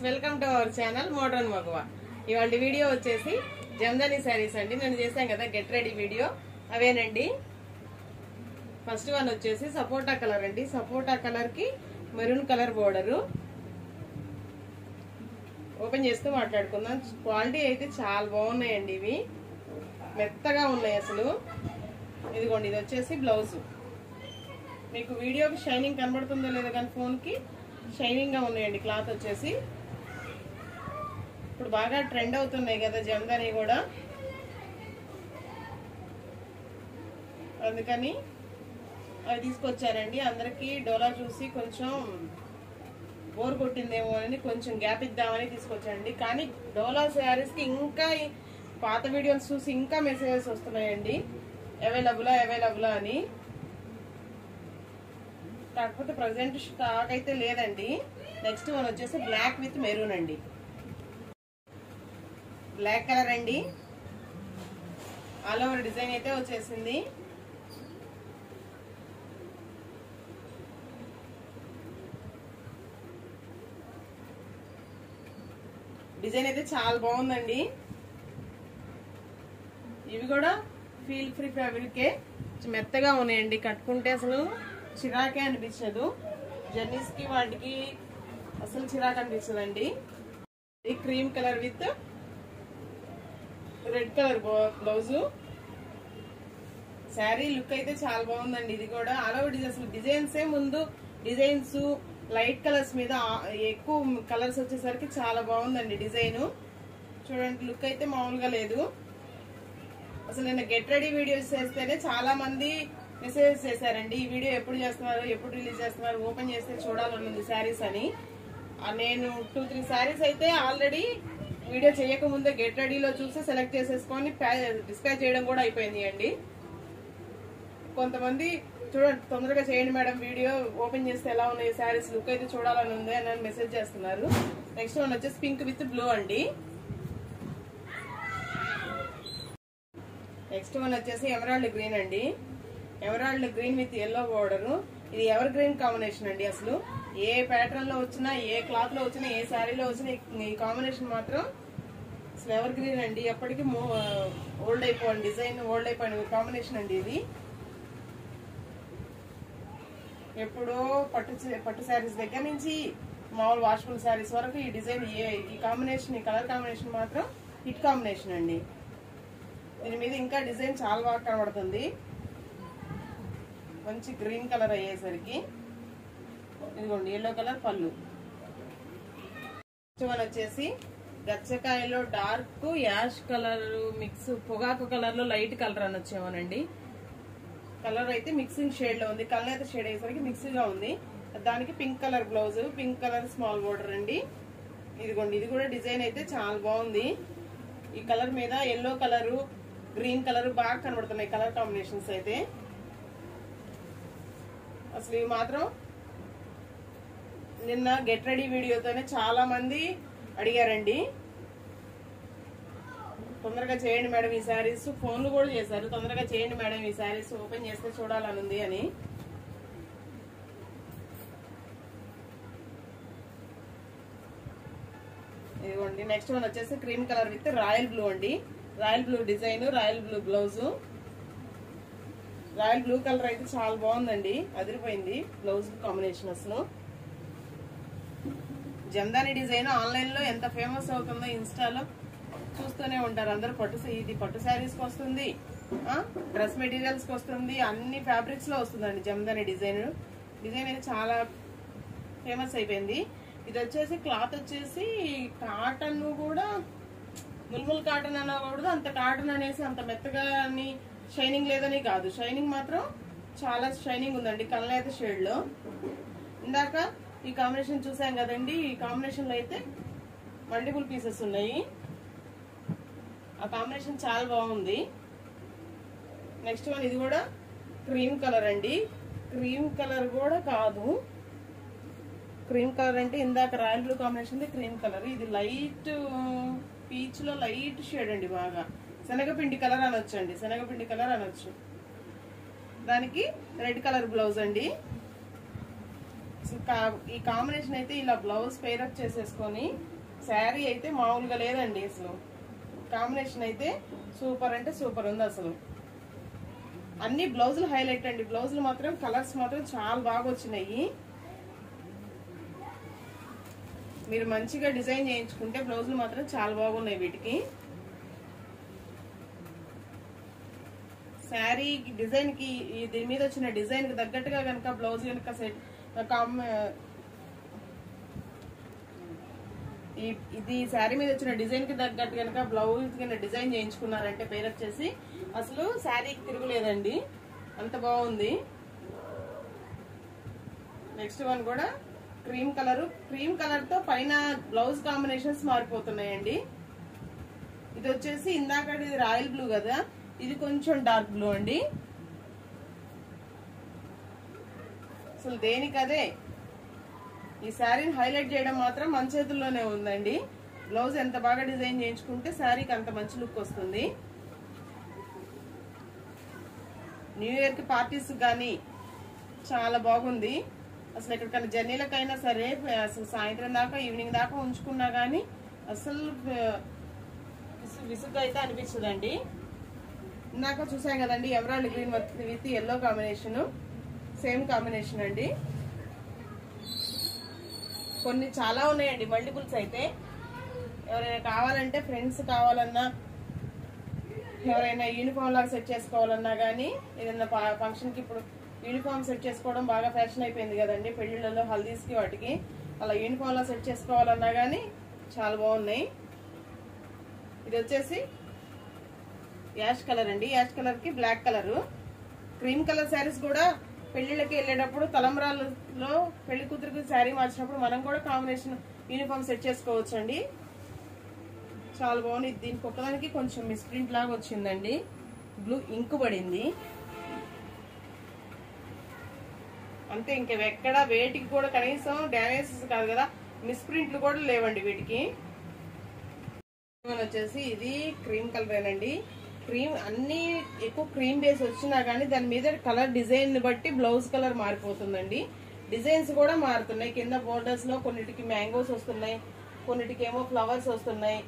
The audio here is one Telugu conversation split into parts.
Welcome to our channel modern మగువా. ఇవాళ వీడియో వచ్చేసి జమదాని శారీస్ అండి. నేను చేశాను కదా గెట్ రెడీ వీడియో, అవేనండి. ఫస్ట్ వన్ వచ్చేసి సపోటా కలర్ అండి. సపోటా కలర్ కి మెరూన్ కలర్ బోర్డరు. ఓపెన్ చేస్తూ మాట్లాడుకుందాం. క్వాలిటీ అయితే చాలా బాగున్నాయండి. ఇవి మెత్తగా ఉన్నాయి అసలు. ఇదిగోండి, ఇది వచ్చేసి బ్లౌజ్. మీకు వీడియోకి షైనింగ్ కనబడుతుందో లేదో కానీ ఫోన్ కి షైనింగ్ గా ఉన్నాయండి. క్లాత్ వచ్చేసి ఇప్పుడు బాగా ట్రెండ్ అవుతున్నాయి కదా జమదాని కూడా, అందుకని అవి తీసుకొచ్చారండి. అందరికి డోలా చూసి కొంచెం బోర్ కొట్టిందేమో అని కొంచెం గ్యాప్ ఇద్దామని తీసుకొచ్చానండి. కానీ డోలా శారీస్ కి ఇంకా పాత వీడియోస్ చూసి ఇంకా మెసేజెస్ వస్తున్నాయండి, అవైలబులా అని. కాకపోతే ప్రజెంట్ స్టాక్ అయితే లేదండి. నెక్స్ట్ వన్ వచ్చేసి బ్లాక్ విత్ మెరూన్ అండి. బ్లాక్ కలర్ అండి. ఆల్ ఓవర్ డిజైన్ అయితే వచ్చేసింది. డిజైన్ అయితే చాలా బాగుందండి. ఇవి కూడా ఫీల్ ఫ్రీ ఫ్యాబ్రికే, మెత్తగా ఉన్నాయండి. కట్టుకుంటే అసలు చిరాకే అనిపించదు. జర్నీస్ కి వాటికి అసలు చిరాకు అనిపించదండి. ఈ cream colour with red colour blouse. Sari look అయితే చాలా బాగుందండి. ఇది కూడా ఆల్ ఓవర్ అసలు డిజైన్సే ముందు డిజైన్స్ లైట్ కలర్స్ మీద ఎక్కువ కలర్స్ వచ్చేసరికి చాలా బాగుందండి డిజైన్. చూడండి, లుక్ అయితే మామూలుగా లేదు అసలు. నేను గెట్ రెడీ వీడియోస్ చేస్తేనే చాలా మంది మెసేజ్ చేశారండి, ఈ వీడియో ఎప్పుడు చేస్తున్నారు, ఎప్పుడు రిలీజ్ చేస్తున్నారు, ఓపెన్ చేస్తే చూడాలనుంది శారీస్ అని. నేను 2-3 శారీస్ అయితే ఆల్రెడీ వీడియో చేయక ముందే గెట్ రెడీలో చూసి సెలెక్ట్ చేసేసుకొని డిస్పాచ్ చేయడం కూడా అయిపోయింది అండి. కొంతమంది చూడండి, తొందరగా చేయండి మేడం, వీడియో ఓపెన్ చేస్తే ఎలా ఉన్నాయి శారీస్, లుక్ అయితే చూడాలని ఉంది అని మెసేజ్ చేస్తున్నారు. నెక్స్ట్ వన్ వచ్చేసి పింక్ విత్ బ్లూ అండి. నెక్స్ట్ వన్ వచ్చేసి ఎమరాల్డ్ గ్రీన్ అండి. Emerald green with yellow border. ఇది ఎవర్ గ్రీన్ కాంబినేషన్ అండి. అసలు ఏ ప్యాటర్న్ లో వచ్చినా, ఏ క్లాత్ లో వచ్చినా, ఏ శారీలో వచ్చినా ఈ కాంబినేషన్ మాత్రం అసలు ఎవర్ గ్రీన్ అండి. ఎప్పటికీ ఓల్డ్ అయిపోయింది, డిజైన్ ఓల్డ్ అయిపోయిన కాంబినేషన్ అండి ఇది. ఎప్పుడో పట్టు శారీస్ దగ్గర నుంచి మామూలు వాషబుల్ శారీస్ వరకు ఈ డిజైన్, ఈ కాంబినేషన్, ఈ కలర్ కాంబినేషన్ మాత్రం హిట్ కాంబినేషన్ అండి. దీని మీద ఇంకా డిజైన్ చాలా బాగా కనబడుతుంది. మంచి గ్రీన్ కలర్ అయ్యేసరికి ఇదిగోండి ఎల్లో కలర్ పళ్ళు. నెక్స్ట్ వన్ వచ్చేసి గచ్చకాయలో డార్క్ యాష్ కలర్ మిక్స్, పొగాకు కలర్ లో లైట్ కలర్ అని వచ్చేమోనండి. కలర్ అయితే మిక్సింగ్ షేడ్ లో ఉంది. కలర్ అయితే షేడ్ అయ్యేసరికి మిక్సింగ్ గా ఉంది. దానికి pink colour blouse, pink colour small border అండి. ఇదిగోండి, ఇది కూడా డిజైన్ అయితే చాలా బాగుంది. ఈ కలర్ మీద ఎల్లో కలర్, గ్రీన్ కలర్ బాగా కనబడుతున్నాయి కలర్ కాంబినేషన్స్ అయితే. అసలు ఇవి మాత్రం నిన్న గెట్ రెడీ వీడియోతోనే చాలా మంది అడిగారండి, తొందరగా చేయండి మేడం ఈ శారీస్. ఫోన్లు కూడా చేశారు, తొందరగా చేయండి మేడం ఈ శారీస్ ఓపెన్ చేస్తే చూడాలని ఉంది అని. ఇదిగోండి, నెక్స్ట్ వన్ వచ్చేసి cream colour with royal blue అండి. Royal blue design, royal blue blouse. Royal blue colour అయితే చాలా బాగుందండి, అదిరిపోయింది బ్లౌజ్ కాంబినేషన్. అసలు జమదాని డిజైన్ ఆన్లైన్ లో ఎంత ఫేమస్ అవుతుందో ఇన్స్టాలో చూస్తూనే ఉంటారు అందరు. ఇది పట్టు శారీస్ కి వస్తుంది, డ్రెస్ మెటీరియల్స్ కి వస్తుంది, అన్ని ఫ్యాబ్రిక్స్ లో వస్తుందండి జమదాని డిజైన్. డిజైన్ అయితే చాలా ఫేమస్ అయిపోయింది. ఇది వచ్చేసి క్లాత్ వచ్చేసి కాటన్ కూడా, ముల్ముల్ కాటన్ అనకూడదు, అంత కాటన్ అనేసి అంత మెత్తగా అని షైనింగ్ లేదని కాదు, షైనింగ్ మాత్రం చాలా షైనింగ్ ఉందండి. కలర్ అయితే షేడ్ లో ఇందాక ఈ కాంబినేషన్ చూసాం కదండి, ఈ కాంబినేషన్ లో అయితే మల్టిపుల్ పీసెస్ ఉన్నాయి. ఆ కాంబినేషన్ చాలా బాగుంది. నెక్స్ట్ వన్ ఇది కూడా క్రీమ్ కలర్ అండి. క్రీమ్ కలర్ కూడా కాదు, క్రీమ్ కలర్ అంటే ఇందాక royal blue combination, cream colour. ఇది లైట్ పీచ్ లో లైట్ షేడ్ అండి, బాగా శనగపిండి కలర్ అనొచ్చు అండి, శనగపిండి కలర్ అనొచ్చు. దానికి రెడ్ కలర్ బ్లౌజ్ అండి. ఈ కాంబినేషన్ అయితే ఇలా బ్లౌజ్ పేరప్ చేసేసుకొని శారీ అయితే మామూలుగా లేదండి. అసలు కాంబినేషన్ అయితే సూపర్ అంటే సూపర్ ఉంది. అసలు అన్ని బ్లౌజులు హైలైట్ అండి. బ్లౌజులు మాత్రం కలర్స్ మాత్రం చాలా బాగా వచ్చినాయి. మీరు మంచిగా డిజైన్ చేయించుకుంటే బ్లౌజులు మాత్రం చాలా బాగున్నాయి. వీటికి శారీ డిజైన్ కి దీని మీద వచ్చిన డిజైన్ కి తగ్గట్టుగా కనుక బ్లౌజ్ కనుక సెట్ ఇది శారీ మీద వచ్చిన డిజైన్ కి తగ్గట్టు కనుక బ్లౌజ్ కింద డిజైన్ చేయించుకున్నారంటే పేరప్ చేసి అసలు శారీకి తిరుగులేదండి. అంత బాగుంది. నెక్స్ట్ వన్ కూడా క్రీమ్ కలర్. క్రీమ్ కలర్ తో పైన బ్లౌజ్ కాంబినేషన్స్ మారిపోతున్నాయండి. ఇది వచ్చేసి ఇందాక ఇది రాయల్ బ్లూ కదా, ఇది కొంచెం డార్క్ బ్లూ అండి. అసలు దేనికదే ఈ శారీని హైలైట్ చేయడం మాత్రం మన చేతుల్లోనే ఉందండి. బ్లౌజ్ ఎంత బాగా డిజైన్ చేయించుకుంటే శారీకి అంత మంచి లుక్ వస్తుంది. న్యూ ఇయర్ కి పార్టీస్ కానీ చాలా బాగుంది. అసలు ఎక్కడికైనా జర్నీలకైనా సరే అసలు సాయంత్రం దాకా ఈవినింగ్ దాకా ఉంచుకున్నా కానీ అసలు విసుగ్గా అయితే అనిపించదండి. ఇందాక చూసాం కదండి emerald green with yellow combination, same combination అండి. కొన్ని చాలా ఉన్నాయండి మల్టిపుల్స్ అయితే. ఎవరైనా కావాలంటే ఫ్రెండ్స్ కావాలన్నా ఎవరైనా యూనిఫామ్ లాగా సెట్ చేసుకోవాలన్నా కానీ ఏదైనా ఫంక్షన్ కి ఇప్పుడు యూనిఫామ్ సెట్ చేసుకోవడం బాగా ఫ్యాషన్ అయిపోయింది కదండి పెళ్లిళ్ళలో హల్దీస్ కి వాటికి. అలా యూనిఫామ్ లా సెట్ చేసుకోవాలన్నా కానీ చాలా బాగున్నాయి. ఇది వచ్చేసి యాష్ కలర్ అండి. యాష్ కలర్ కి black colour. Cream colour saris కూడా పెళ్లిళ్ళకి వెళ్ళేటప్పుడు తలంబ్రాలలో పెళ్లి కూతురికి శారీ మార్చినప్పుడు మనం కూడా కాంబినేషన్ యూనిఫామ్ సెట్ చేసుకోవచ్చు అండి. చాలా బాగుంది. దీనికి ఒక్కదానికి కొంచెం మిస్ప్రింట్ లాగా వచ్చిందండి. బ్లూ ఇంక్ పడింది అంతే. ఇంకెక్కడ వేటికి కూడా కనీసం డ్యామేజెస్ కాదు కదా, మిస్ప్రింట్లు కూడా లేవండి వీటికి. వచ్చేసి ఇది క్రీమ్ కలరేనండి. క్రీమ్ అన్ని ఎక్కువ క్రీమ్ బేస్ వచ్చినా కానీ దాని మీద కలర్ డిజైన్ బట్టి బ్లౌజ్ కలర్ మారిపోతుందండి. డిజైన్స్ కూడా మారుతున్నాయి. కింద బోర్డర్స్ లో కొన్నిటికి మ్యాంగోస్ వస్తున్నాయి, కొన్నిటికి ఏమో ఫ్లవర్స్ వస్తున్నాయి.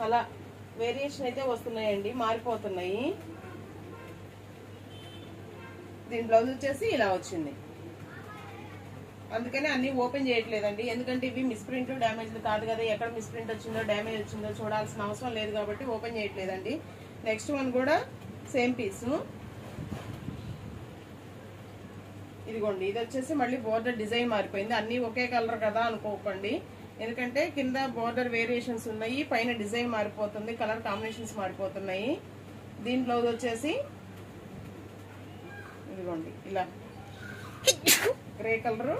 అలా వేరియేషన్ అయితే వస్తున్నాయండి, మారిపోతున్నాయి. దీని బ్లౌజ్ వచ్చేసి ఇలా వచ్చింది. అందుకని అన్ని ఓపెన్ చేయట్లేదండి. ఎందుకంటే ఇవి మిస్ప్రింట్ డ్యామేజ్ కాదు కదా, ఎక్కడ మిస్ప్రింట్ వచ్చిందో డ్యామేజ్ వచ్చిందో చూడాల్సిన అవసరం లేదు కాబట్టి ఓపెన్ చేయట్లేదండి. నెక్స్ట్ వన్ కూడా సేమ్ పీసు. ఇదిగోండి, ఇది వచ్చేసి మళ్ళీ బోర్డర్ డిజైన్ మారిపోయింది. అన్ని ఒకే కలర్ కదా అనుకోకండి, ఎందుకంటే కింద బోర్డర్ వేరియేషన్స్ ఉన్నాయి, పైన డిజైన్ మారిపోతుంది, కలర్ కాంబినేషన్స్ మారిపోతున్నాయి. దీని బ్లౌజ్ వచ్చేసి ఇదిగోండి ఇలా గ్రే కలర్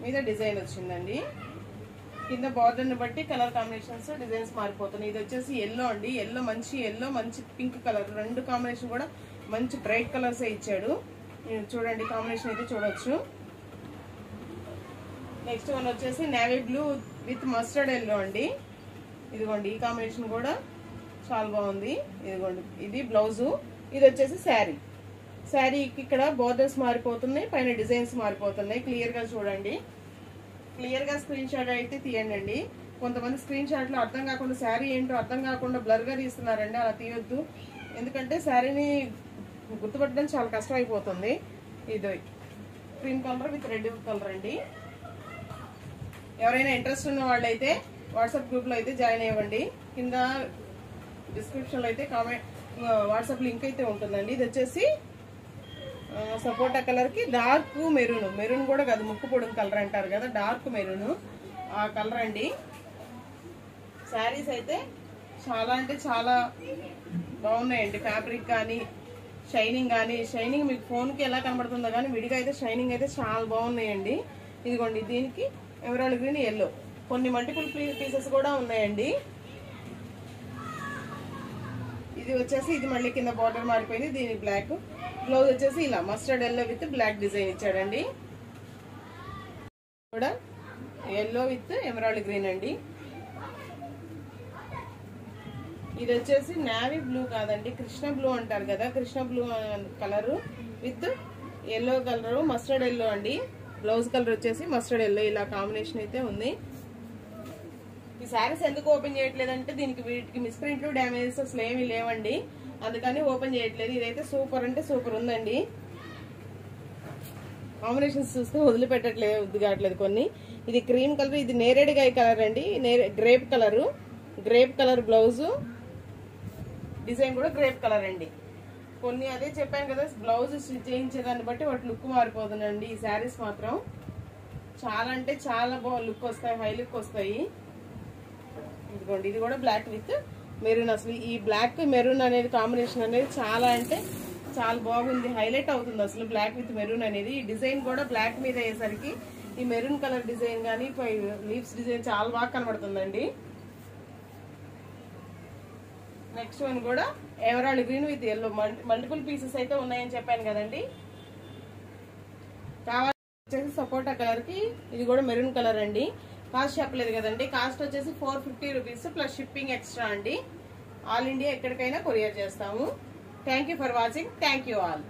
మీద డిజైన్ వచ్చిందండి. కింద బార్డర్ ని బట్టి కలర్ కాంబినేషన్స్ డిజైన్స్ మారిపోతున్నాయి. ఇది వచ్చేసి ఎల్లో అండి. ఎల్లో మంచి పింక్ కలర్, రెండు కాంబినేషన్ కూడా మంచి బ్రైట్ కలర్స్ ఇచ్చాడు. చూడండి కాంబినేషన్ అయితే చూడొచ్చు. నెక్స్ట్ వన్ వచ్చేసి navy blue with mustard yellow అండి. ఇదిగోండి ఈ కాంబినేషన్ కూడా చాలా బాగుంది. ఇదిగోండి ఇది బ్లౌజు, ఇది వచ్చేసి శారీ. శారీకి ఇక్కడ బోర్డర్స్ మారిపోతున్నాయి, పైన డిజైన్స్ మారిపోతున్నాయి. క్లియర్ గా చూడండి, క్లియర్ గా స్క్రీన్ షాట్ అయితే తీయండి. కొంతమంది స్క్రీన్ షాట్ లో అర్థం కాకుండా శారీ ఏంటో అర్థం కాకుండా బ్లర్ గా తీస్తున్నారండి, అలా తీయొద్దు. ఎందుకంటే శారీని గుర్తుపట్టడం చాలా కష్టం అయిపోతుంది. ఇది cream colour with red colour అండి. ఎవరైనా ఇంట్రెస్ట్ ఉన్న వాళ్ళైతే వాట్సాప్ గ్రూప్ లో అయితే జాయిన్ అవ్వండి. కింద డిస్క్రిప్షన్ లో అయితే కామెంట్ వాట్సాప్ లింక్ అయితే ఉంటుందండి. ఇది వచ్చేసి సపోటా కలర్ కి డార్క్ మెరూన్ కూడా కాదు, ముక్కు పొడుగు కలర్ అంటారు కదా, డార్క్ మెరూన్ ఆ కలర్ అండి. శారీస్ అయితే చాలా అంటే చాలా బాగున్నాయండి. ఫ్యాబ్రిక్ కానీ షైనింగ్ మీకు ఫోన్ కి ఎలా కనబడుతుందో కానీ విడిగా అయితే షైనింగ్ అయితే చాలా బాగున్నాయండి. ఇదిగోండి దీనికి ఎమరాల్డ్ గ్రీన్ ఎల్లో, కొన్ని మల్టిపుల్ పీసెస్ కూడా ఉన్నాయండి. ఇది వచ్చేసి ఇది మళ్ళీ కింద బార్డర్ మారిపోయింది, దీని బ్లాక్. బ్లౌజ్ వచ్చేసి ఇలా mustard yellow with black design ఇచ్చాడండి. కూడా ఎల్లో విత్ ఎమరాల్డ్ గ్రీన్ అండి. ఇది వచ్చేసి నేవీ బ్లూ కాదండి, కృష్ణ బ్లూ అంటారు కదా, Krishna blue colour with yellow colour, mustard yellow అండి. బ్లౌజ్ కలర్ వచ్చేసి మస్టర్డ్ ఎల్లో, ఇలా కాంబినేషన్ అయితే ఉంది. ఈ శారీస్ ఎందుకు ఓపెన్ చేయట్లేదంటే దీనికి వీటికి మిస్ప్రింట్లు, డ్యామేజెస్ అసలు ఏమీ లేవండి, అందుకని ఓపెన్ చేయట్లేదు. ఇదైతే సూపర్ అంటే సూపర్ ఉందండి. కాంబినేషన్స్ చూస్తే వదిలిపెట్టట్లేదు, వద్దు కావట్లేదు కొన్ని. ఇది క్రీమ్ కలర్, ఇది నేరేడుగాయ కలర్ అండి, grape colour. Grape colour blouse, design కూడా గ్రేప్ కలర్ అండి. కొన్ని అదే చెప్పాను కదా, బ్లౌజ్ స్టిచ్ చేయించేదాన్ని బట్టి వాటి లుక్ మారిపోతుందండి. ఈ శారీస్ మాత్రం చాలా అంటే చాలా బాగా లుక్ వస్తాయి, హై లుక్ వస్తాయి. ఇదిగోండి, ఇది కూడా బ్లాక్ విత్ మెరూన్. అసలు ఈ బ్లాక్ మెరూన్ అనేది కాంబినేషన్ అనేది చాలా అంటే చాలా బాగుంది, హైలైట్ అవుతుంది అసలు బ్లాక్ విత్ మెరూన్ అనేది. ఈ డిజైన్ కూడా బ్లాక్ మీద అయ్యేసరికి ఈ మెరూన్ కలర్ డిజైన్ కానీ లీవ్స్ డిజైన్ చాలా బాగా కనబడుతుందండి. నెక్స్ట్ వన్ కూడా emerald green with yellow, multiple pieces అయితే ఉన్నాయని చెప్పాను కదండి. కావాలి వచ్చేసి సపోటా కలర్ కి, ఇది కూడా మెరూన్ కలర్ అండి. కాస్ట్ చెప్పలేదు కదండి, కాస్ట్ వచ్చేసి 450 రూపీస్ ప్లస్ షిప్పింగ్ ఎక్స్ట్రా అండి. ఆల్ ఇండియా ఎక్కడికైనా కొరియర్ చేస్తాము. Thank you for watching. Thank you all.